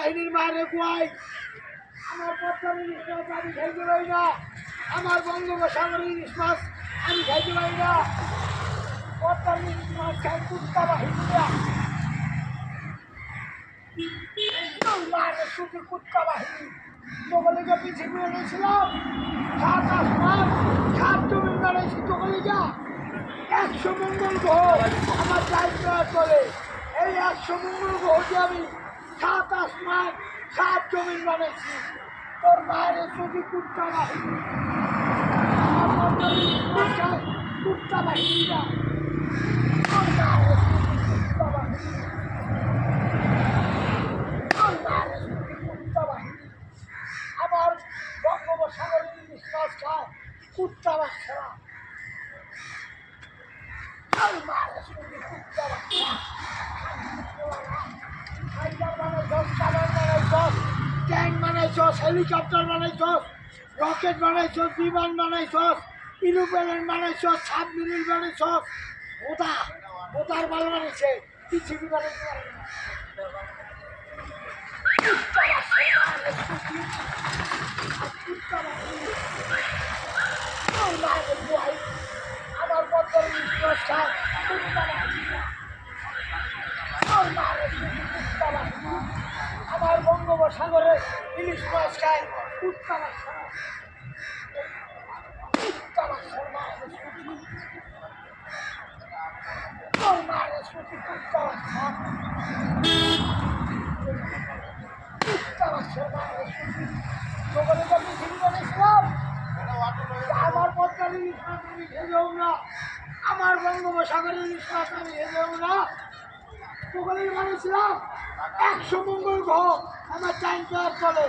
বাহিনীর মায়ের গুয়াই আমার পদ্মার ইলিশ মাছ আমি খাইতে পারি না, আমার বঙ্গোপসাগরের ইলিশ মাছ আমি খাইতে পারি না। পদ্মার ইলিশ মাছ খাই কুত্তা বাহিনীরা, মায়ের শুধু কুত্তা বাহিনী। তোকে পৃথিবী এনেছিলাম 7 আসমান 7 জমিন বানাইছি। তোকে 100 মঙ্গল গ্রহ আমার দায়িত্ব চলে। এই 100 মঙ্গল গ্রহকে আমি 7 আসমান 7 জমিন বানাইছি। তোর মায়ের শুধু কুত্তা বাহিনী, কুত্তা বাহিনীরা, তোর মায়ের শুধু কুত্তা বাহিনী, তোর মায়ের শুধু কুত্তা বাহিনী। আমার বঙ্গোপসাগরের ইলিশ মাছ খায় কুত্তা বাচ্চারা, তোর মায়ের শুধু কুত্তা বাচ্চা। ফাইটার বানাইছস, কামান বানাইছস, ট্যাঙ্ক বানাইছস, হেলিকপ্টার বানাইছস, রকেট বানাইছস, বিমান বানাইছস, ইউরোপ্লেন বানাইছস, সাবমেরিন বানাইছস। ওটার মাল বানাইছে, পৃথিবী বানাইতে পারে না। আমার পদ্মার ইলিশ মাছ খায় কুত্তা বাহিনী, আমার বঙ্গোপসাগরে ইলিশ মাছ খায় কুত্তা বাচ্চা, কুত্তা বাচ্চার মায়ের ছুটি, তোর মায়ের ছুটি কুত্তা বাচ্চা, কুত্তা বাচ্চার মায়ের ছুটি। তোকে তো পৃথিবী বানিয়েছিলাম, আমার পদ্মার ইলিশ মাছ আমি খেলেও না, আমার বঙ্গোপসাগরের ইলিশ মাছ আমি খেলেও না। তোকে বানিয়েছিলাম 100 মঙ্গল গ্রহ আমার টাইম চলে।